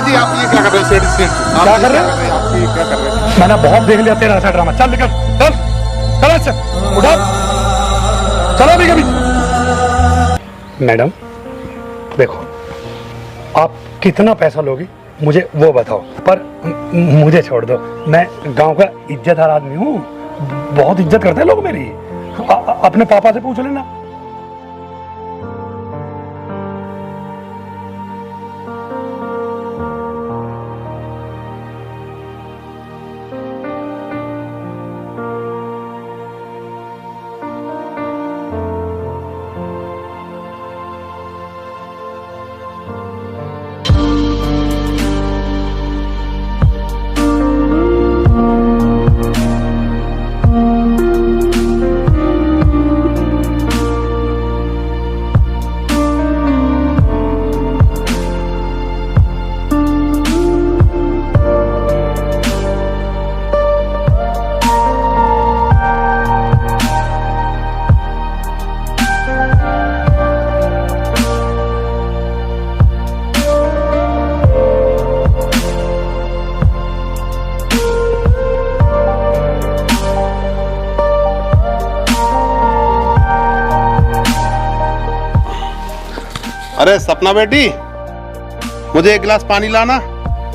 जी आप ये क्या कर रहे हो? सेठ सेठ क्या कर रहे हो? आप ये क्या कर रहे हो? मैंने बहुत देख लिया तेरा ऐसा ड्रामा। चल निकल, चल चल अच्छा उठा, चलो भी कभी। मैडम देखो, आप कितना पैसा लोगी मुझे वो बताओ, पर मुझे छोड़ दो। मैं गांव का इज्जतदार आदमी हूँ, बहुत इज्जत करते हैं लोग मेरी। अपने पापा से पूछ लेना। अरे सपना बेटी, मुझे एक गिलास पानी लाना,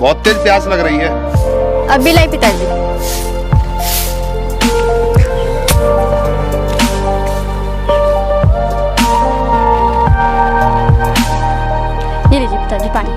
बहुत तेज प्यास लग रही है। अभी लाई पिताजी। ये लीजिए पिताजी पानी।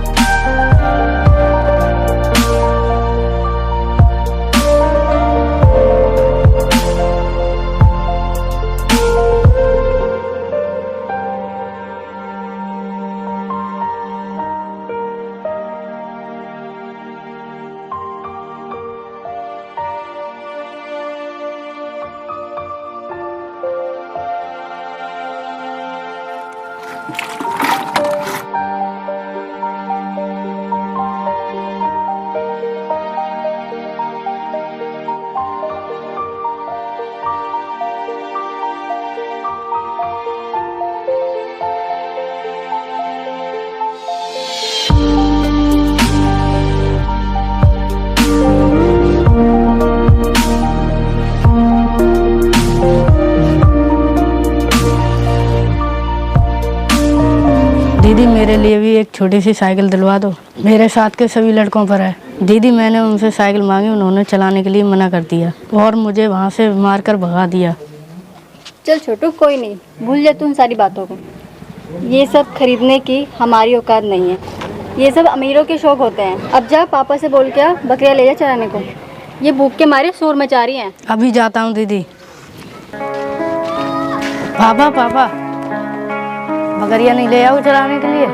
दीदी मेरे लिए भी एक छोटी सी साइकिल दिलवा दो, मेरे साथ के सभी लड़कों पर है। दीदी मैंने उनसे साइकिल मांगी, उन्होंने चलाने के लिए मना कर दिया और मुझे वहाँ से मारकर भगा दिया। चल छोटू, कोई नहीं, भूल जा तू उन सारी बातों को। ये सब खरीदने की हमारी औकात नहीं है, ये सब अमीरों के शौक होते हैं। अब जा पापा से बोल के बकरियाँ ले जा चराने को, ये भूख के मारे शोर मचा रही हैं। अभी जाता हूँ दीदी। पापा पापा, बकरियाँ नहीं ले आओ चलाने के लिए?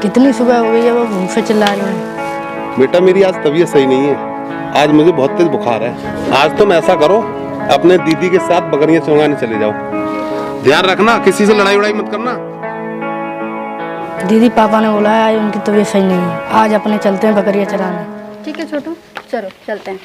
कितनी सुबह हो गई है, वो भूख से चिल्ला रही है। बेटा मेरी आज तबीयत सही नहीं है, आज मुझे बहुत तेज बुखार है। आज तुम ऐसा करो, अपने दीदी के साथ बकरियां चुराने चले जाओ। ध्यान रखना, किसी से लड़ाई वड़ाई मत करना। दीदी पापा ने बोला है उनकी तबीयत सही नहीं है, आज अपने चलते हैं बकरियाँ चलाने। ठीक है छोटू, चलो चलते हैं।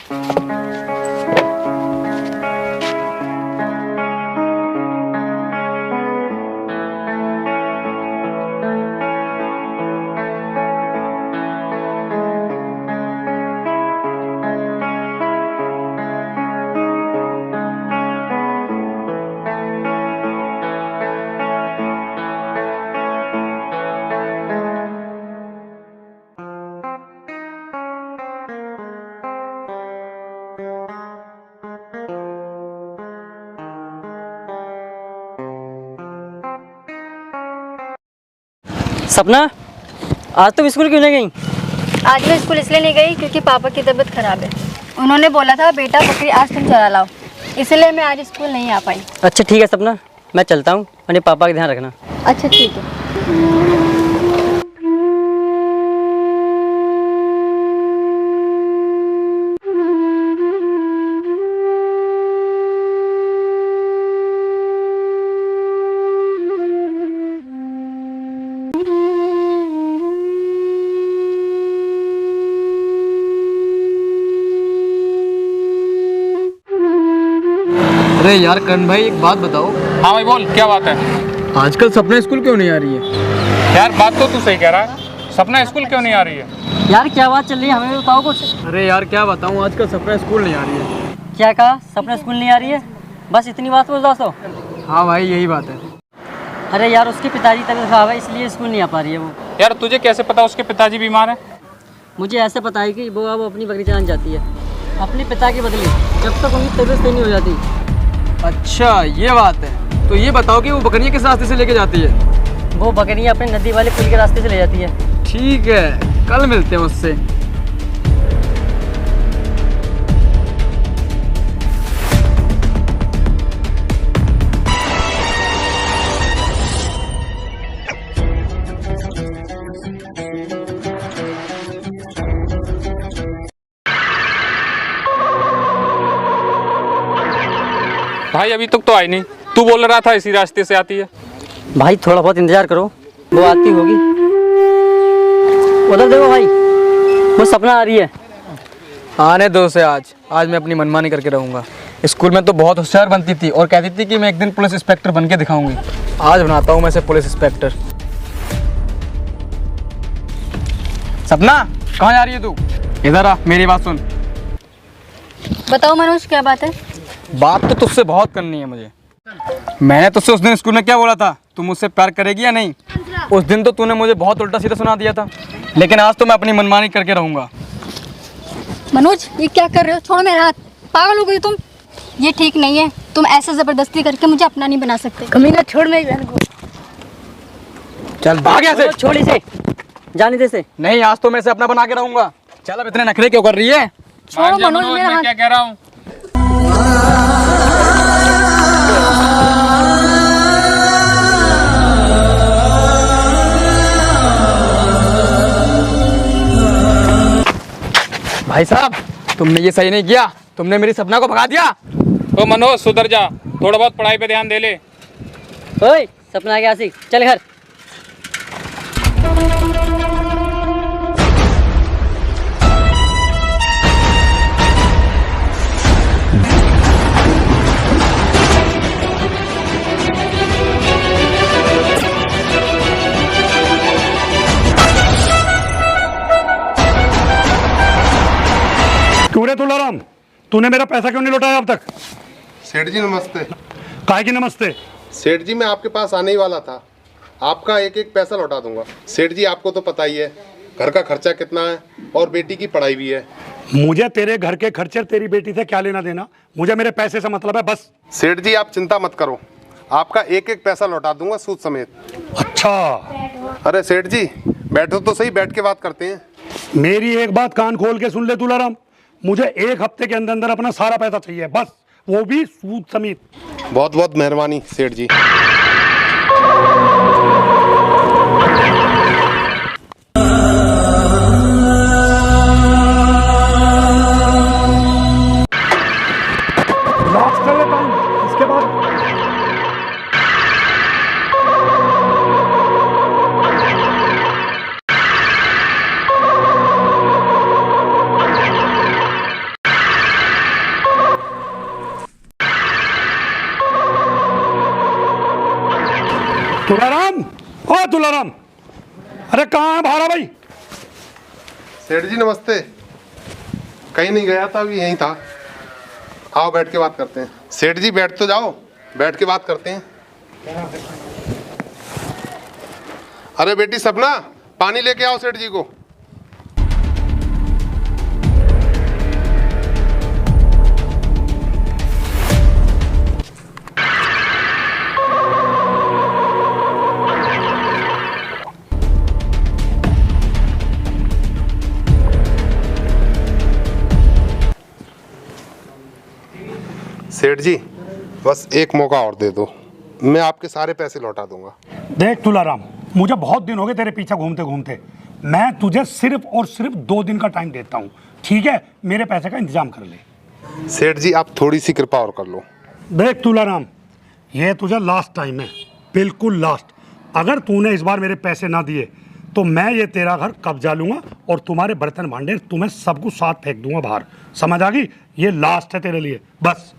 सपना, आज तुम स्कूल क्यों नहीं गई? आज मैं स्कूल इसलिए नहीं गई क्योंकि पापा की तबीयत खराब है। उन्होंने बोला था बेटा बकरी आज तुम चला लाओ, इसलिए मैं आज स्कूल नहीं आ पाई। अच्छा ठीक है सपना, मैं चलता हूँ, अपने पापा का ध्यान रखना। अच्छा ठीक है। अरे यार करण भाई, एक बात बताओ। हाँ भाई बोल, क्या बात है? आजकल सपना स्कूल क्यों नहीं आ रही है? यार बात तो तू सही कह रहा है, सपना स्कूल क्यों नहीं आ रही है? यार क्या बात चल रही है, हमें भी बताओ कुछ। अरे यार क्या बताऊँ, आजकल सपना स्कूल नहीं आ रही है। क्या कहा? सपना स्कूल नहीं आ रही है? बस इतनी बात बोल दोस्तों? हाँ भाई यही बात है। अरे यार उसके पिताजी तबीयत खराब है इसलिए स्कूल नहीं आ पा रही है वो। यार तुझे कैसे पता उसके पिताजी बीमार हैं? मुझे ऐसे पता है कि वो अब अपनी बकरी चलाने जाती है अपने पिता के बदले, जब तक उनकी तबीयत सही नहीं हो जाती। अच्छा ये बात है, तो ये बताओ कि वो बकरियाँ किस रास्ते से लेके जाती है? वो बकरियाँ अपने नदी वाले पुल के रास्ते से ले जाती है। ठीक है, कल मिलते हैं उससे। भाई अभी तक तो आई नहीं, तू बोल रहा था इसी रास्ते से आती है। भाई थोड़ा बहुत इंतजार करो, वो आती होगी। उधर देखो भाई, वो सपना आ रही है। आने दो उसे, आज मैं अपनी मनमानी करके रहूँगा। स्कूल में तो बहुत होशियार बनती थी और कहती थी कि मैं एक दिन पुलिस इंस्पेक्टर बन के दिखाऊंगी। आज बनाता हूँ मैं से पुलिस इंस्पेक्टर। सपना कहाँ जा रही है तू? इधर आ, मेरी बात सुन। बताओ मनोज, क्या बात है? बात तो तुझसे बहुत करनी है मुझे। मैंने तुझसे उस दिन स्कूल में क्या बोला था, तुम मुझसे प्यार करेगी या नहीं? उस दिन तो तूने मुझे बहुत उल्टा सीधा सुना दिया था, लेकिन आज तो मैं अपनी मनमानी करके रहूँगा। मनोज ये क्या कर रहे हो? छोड़ो मेरा हाथ, पागल हो गई तुम। ये ठीक नहीं है, तुम ऐसे जबरदस्ती करके मुझे अपना नहीं बना सकते। कमीना छोड़ मेरी बहन को। चल भाग यहाँ से। छोड़ इसे, जाने दे से। नहीं, आज तो मैं इसे अपना बना के रहूँगा। चल अब इतने नखरे क्यों कर रही है? छोड़ो मनोज मेरा मैं हाथ। क्या कह रहा हूँ। भाई साहब, तुमने ये सही नहीं किया, तुमने मेरी सपना को भगा दिया। ओ मनोज सुधर जा, थोड़ा बहुत पढ़ाई पे ध्यान दे ले। ओए सपना क्या सीख, चल घर। क्यों रे तुलाराम, तूने मेरा पैसा क्यों नहीं लौटाया अब तक? सेठ जी नमस्ते। काहे की नमस्ते? सेठ जी मैं आपके पास आने ही वाला था, आपका एक एक पैसा लौटा दूंगा। सेठ जी आपको तो पता ही है घर का खर्चा कितना है और बेटी की पढ़ाई भी है। मुझे तेरे घर के खर्चे तेरी बेटी से क्या लेना देना, मुझे मेरे पैसे से मतलब है बस। सेठ जी आप चिंता मत करो, आपका एक एक पैसा लौटा दूंगा सूद समेत। अच्छा अरे सेठ जी बैठो तो सही, बैठ के बात करते हैं। मेरी एक बात कान खोल के सुन ले तुलाराम, मुझे एक हफ्ते के अंदर अंदर अपना सारा पैसा चाहिए बस, वो भी सूद समेत। बहुत बहुत मेहरबानी सेठ जी। लास्ट कर लेता हूँ, इसके बाद तुलाराम, ओ तुलाराम, अरे कहाँ है भाड़ा भाई? सेठ जी नमस्ते। कहीं नहीं गया था, अभी यहीं था। आओ बैठ के बात करते हैं। सेठ जी बैठ तो जाओ, बैठ के बात करते हैं। अरे बेटी सपना, पानी लेके आओ सेठ जी को। सेठ जी बस एक मौका और दे दो, मैं आपके सारे पैसे लौटा दूंगा। देख तुलाराम, मुझे बहुत दिन हो गए तेरे पीछे घूमते घूमते, मैं तुझे सिर्फ और सिर्फ 2 दिन का टाइम देता हूँ, ठीक है? मेरे पैसे का इंतजाम कर ले। सेठ जी आप थोड़ी सी कृपा और कर लो। देख तुलाराम, ये तुझे लास्ट टाइम है, बिल्कुल लास्ट। अगर तूने इस बार मेरे पैसे ना दिए तो मैं ये तेरा घर कब्जा लूंगा और तुम्हारे बर्तन भांडे तुम्हें सब कुछ साथ फेंक दूंगा बाहर, समझ आ गई? ये लास्ट है तेरे लिए बस।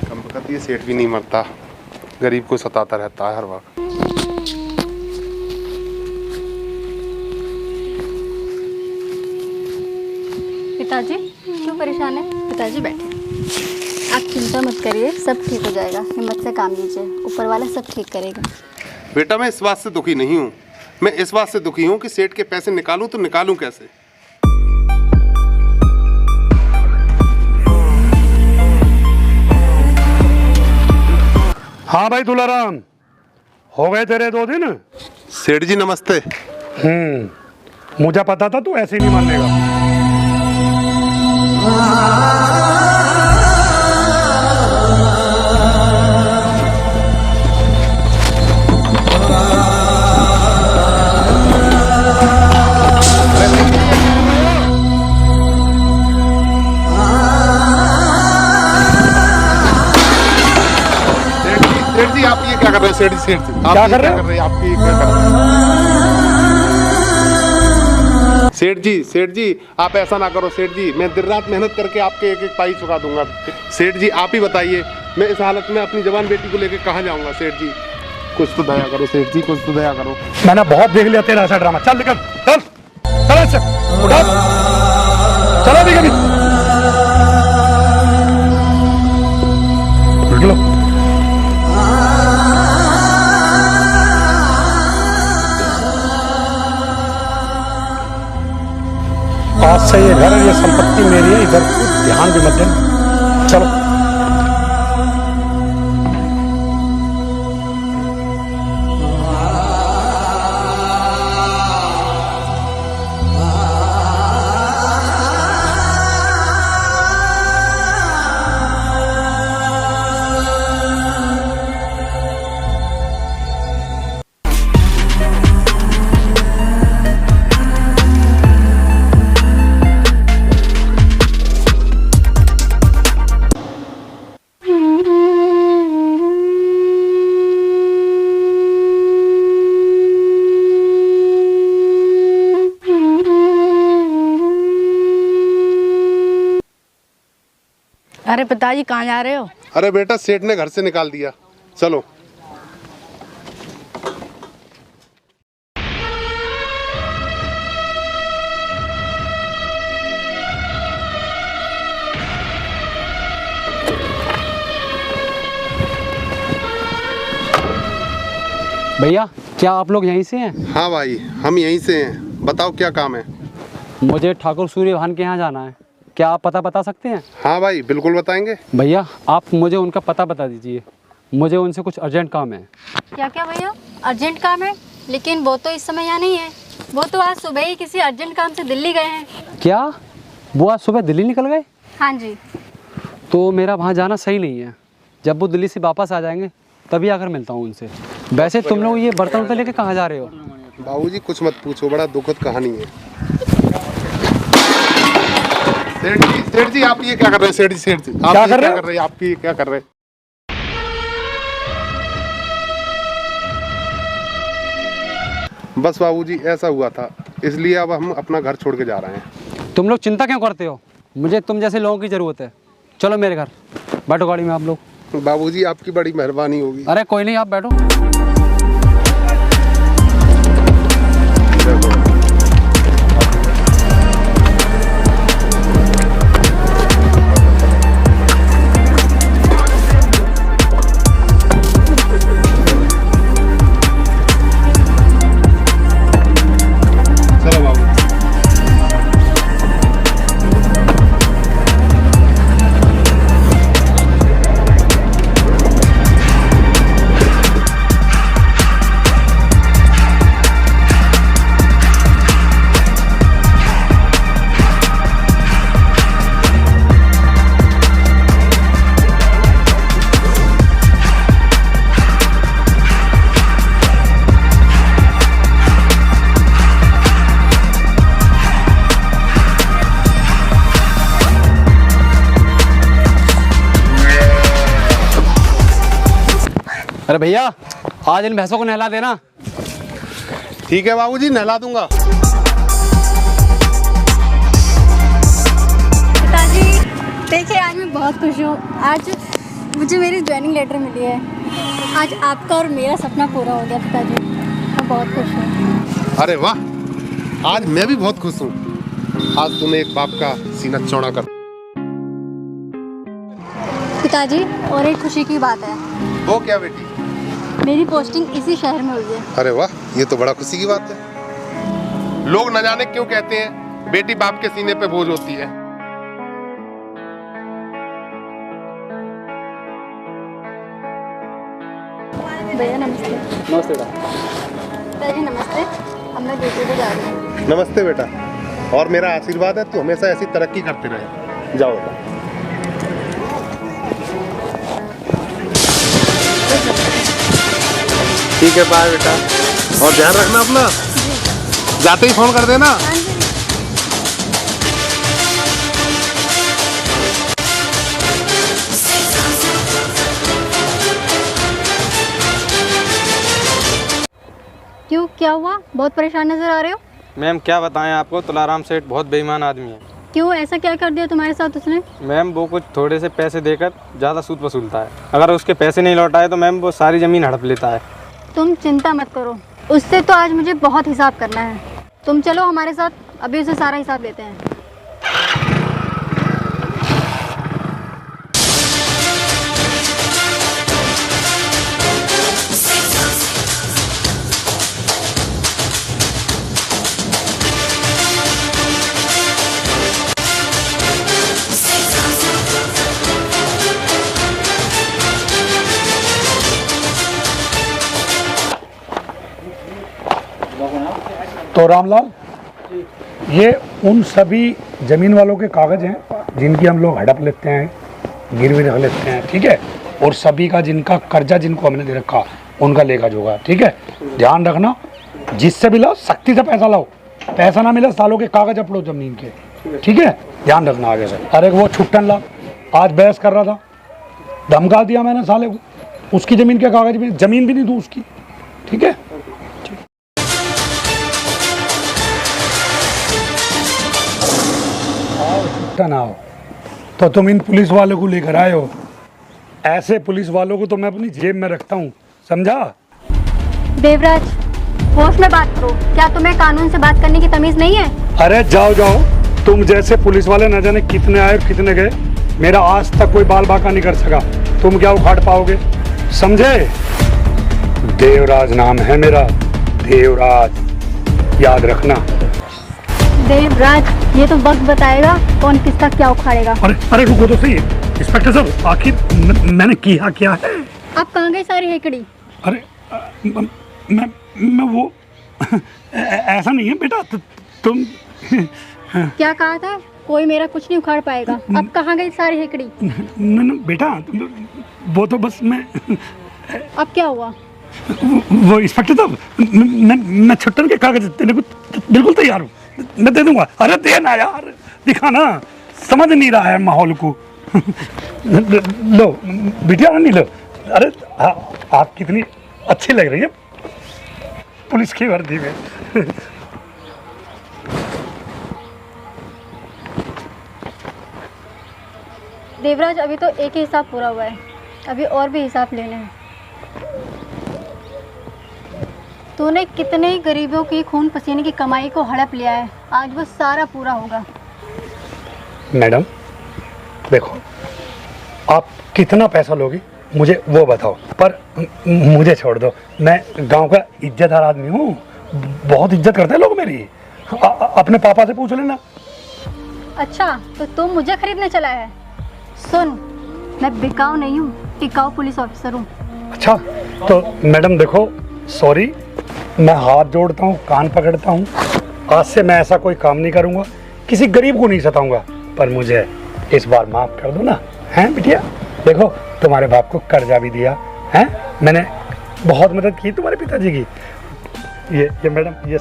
कम वक्त ये सेठ भी नहीं मरता, गरीब को सताता रहता है हर वक्त। पिताजी क्यों परेशान है? पिताजी बैठे। आप चिंता मत करिए, सब ठीक हो जाएगा। हिम्मत से काम लीजिए, ऊपर वाला सब ठीक करेगा। बेटा मैं इस बात से दुखी नहीं हूँ, मैं इस बात से दुखी हूँ कि सेठ के पैसे निकालूं तो निकालूं कैसे। हाँ भाई तुलाराम, हो गए तेरे 2 दिन? सेठ जी नमस्ते। मुझे पता था तू ऐसे ही नहीं मानेगा। सेठ जी आप ये क्या कर रहे हैं? सेठ जी आप क्या ये कर रहे हैं? आप ये क्या कर रहे हैं? सेठ जी आप ऐसा ना करो सेठ जी, मैं दिन रात मेहनत करके आपके एक एक पाई चुका दूंगा। सेठ जी आप ही बताइए, मैं इस हालत में अपनी जवान बेटी को लेकर कहाँ जाऊंगा? सेठ जी कुछ तो दया करो सेठ जी, कुछ तो दया करो। मैंने बहुत देख लिया तेरा ऐसा ड्रामा। चल निकल, चल चल अच्छा उठा, चलो भी कभी निकलो। आज से ये घर और ये संपत्ति मेरी है, इधर ध्यान भी मत देना। चलो अरे पिताजी कहाँ जा रहे हो? अरे बेटा सेठ ने घर से निकाल दिया, चलो। भैया क्या आप लोग यहीं से हैं? हाँ भाई हम यहीं से हैं, बताओ क्या काम है? मुझे ठाकुर सूर्यभान के यहाँ जाना है, क्या आप पता बता सकते हैं? हाँ भाई बिल्कुल बताएंगे। भैया आप मुझे उनका पता बता दीजिए, मुझे उनसे कुछ अर्जेंट काम है। क्या क्या भैया अर्जेंट काम है? लेकिन वो तो इस समय यहाँ नहीं है, वो तो आज सुबह ही किसी अर्जेंट काम से दिल्ली गए हैं। क्या वो आज सुबह दिल्ली निकल गए? हाँ जी। तो मेरा वहाँ जाना सही नहीं है, जब वो दिल्ली से वापस आ जाएंगे तभी आकर मिलता हूँ उनसे। वैसे तुम लोग ये बर्तन उतर लेके कहाँ जा रहे हो? बाबूजी कुछ मत पूछो, बड़ा दुखद कहानी है। सेठ जी आप ये क्या कर रहे हैं? सेठ जी आप क्या ये कर रहे क्या हो? कर रहे हैं? आप ये क्या कर रहे हैं? बस बाबूजी ऐसा हुआ था, इसलिए अब हम अपना घर छोड़ के जा रहे हैं। तुम लोग चिंता क्यों करते हो? मुझे तुम जैसे लोगों की ज़रूरत है। चलो मेरे घर, बैठो गाड़ी में आप लोग। बाबूजी आपकी बड़ी मेहरबानी होगी। अरे कोई नहीं, आप बैठो। चलो बाबू। अरे भैया आज इन भैंसों को नहला देना। ठीक है बाबूजी, नहला दूंगा। पिताजी देखिए आज मैं बहुत खुश हूँ। आज मुझे मेरी ज्वाइनिंग लेटर मिली है। आज आपका और मेरा सपना पूरा हो गया पिताजी, मैं बहुत खुश हूँ। अरे वाह, आज मैं भी बहुत खुश हूँ। आज तूने एक बाप का सीना चौड़ा कर। पिताजी, और एक खुशी की बात है, वो क्या बेटी? मेरी पोस्टिंग इसी शहर में हुई है। अरे वाह, ये तो बड़ा खुशी की बात है। लोग न जाने क्यों कहते हैं बेटी बाप के सीने पे बोझ होती है। भैया नमस्ते। नमस्ते बेटा। पिताजी नमस्ते, अब मैं ड्यूटी पे जा रही हूँ। नमस्ते बेटा, और मेरा आशीर्वाद है तू हमेशा ऐसी तरक्की करते रहे। जाओ बेटा। ठीक है, बाय बेटा, और ध्यान रखना अपना। जाते ही फोन कर देना। क्यों, क्या हुआ? बहुत परेशान नजर आ रहे हो। मैम क्या बताएं आपको, तुलाराम सेठ बहुत बेईमान आदमी है। क्यों, ऐसा क्या कर दिया तुम्हारे साथ उसने? मैम वो कुछ थोड़े से पैसे देकर ज़्यादा सूद वसूलता है। अगर उसके पैसे नहीं लौटाए तो मैम वो सारी ज़मीन हड़प लेता है। तुम चिंता मत करो, उससे तो आज मुझे बहुत हिसाब करना है। तुम चलो हमारे साथ, अभी उसे सारा हिसाब लेते हैं। तो रामलाल, ये उन सभी ज़मीन वालों के कागज़ हैं जिनकी हम लोग हड़प लेते हैं, गिरवी रख लेते हैं, ठीक है। और सभी का जिनका कर्जा जिनको हमने दे रखा उनका लेखा जोखा, ठीक है। ध्यान रखना, जिससे भी लाओ सख्ती से पैसा लाओ, पैसा ना मिले सालों के कागज़ अपड़ो ज़मीन के, ठीक है। ध्यान रखना आगे से। अरे वो छुट्टन ला आज बहस कर रहा था, धमका दिया मैंने साले को, उसकी ज़मीन के कागज़ भी, ज़मीन भी नहीं दूँ उसकी, ठीक है। ना हो तो तुम इन पुलिस वालों को लेकर आए हो। ऐसे पुलिस वालों को तो मैं अपनी जेब में रखता हूँ, समझा? देवराज, होश में बात करो। क्या तुम्हें कानून से बात करने की तमीज नहीं है? अरे जाओ जाओ, तुम जैसे पुलिस वाले न जाने कितने आए और कितने गए, मेरा आज तक कोई बाल बाका नहीं कर सका। तुम क्या उखाड़ पाओगे, समझे? देवराज नाम है मेरा, देवराज, याद रखना। देवराज, ये तो वक्त बताएगा कौन किसका क्या उखाड़ेगा। अरे रुको तो सही, इंस्पेक्टर साहब, आखिर मैंने किया क्या है? आप कहाँ गई सारी हेकड़ी? अरे मैं वो ऐसा नहीं है बेटा, तुम क्या कहा था? कोई मेरा कुछ नहीं उखाड़ पाएगा। अब कहाँ गई सारी हेकड़ी? न बेटा, वो तो बस मैं। अब क्या हुआ? वो इंस्पेक्टर साहब, मैं छुट्टन के कागज देने को बिल्कुल तैयार हूँ, मैं दे दूंगा। अरे देना यार, दिखाना, समझ नहीं रहा है माहौल को। लो बिटिया, नहीं लो। अरे आप कितनी अच्छी लग रही है पुलिस की वर्दी में। देवराज, अभी तो एक ही हिसाब पूरा हुआ है, अभी और भी हिसाब लेने हैं। तूने कितने ही गरीबों की खून पसीने की कमाई को हड़प लिया है, आज वो सारा पूरा होगा। मैडम देखो, आप कितना पैसा लोगी मुझे वो बताओ, पर मुझे छोड़ दो। मैं गांव का इज्जतदार आदमी हूँ, बहुत इज्जत करते हैं लोग मेरी। अपने पापा से पूछ लेना। अच्छा, तो तुम मुझे खरीदने चला है? सुन, मैं बिकाऊ नहीं हूँ, टिकाऊ पुलिस ऑफिसर हूँ। अच्छा, तो मैडम देखो, सॉरी, मैं हाथ जोड़ता हूँ, कान पकड़ता हूँ, आज से मैं ऐसा कोई काम नहीं करूँगा, किसी गरीब को नहीं सताऊँगा, पर मुझे इस बार माफ़ कर दो ना, हैं बिटिया? देखो, तुम्हारे बाप को कर्जा भी दिया है, मैंने बहुत मदद की तुम्हारे पिताजी की। ये मैडम, ये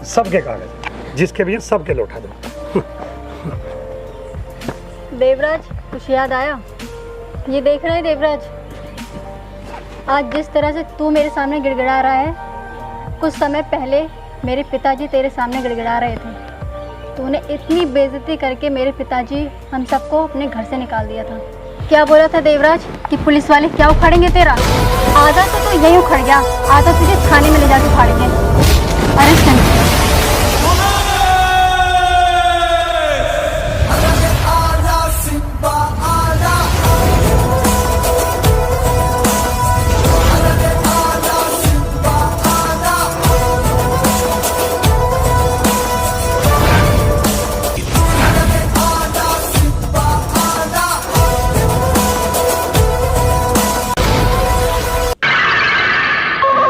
सबके कागज जिसके भी हैं सबके लौटा दो। देवराज, कुछ याद आया? ये देख रहे हैं देवराज, आज जिस तरह से तू मेरे सामने गिड़गिड़ा रहा है, कुछ समय पहले मेरे पिताजी तेरे सामने गिड़गिड़ा रहे थे। तूने इतनी बेइज्जती करके मेरे पिताजी हम सबको अपने घर से निकाल दिया था। क्या बोला था देवराज कि पुलिस वाले क्या उखाड़ेंगे तेरा? आधा तो यही उखड़ गया, आधा तुझे थाने में ले जाके उखाड़ेंगे। अरे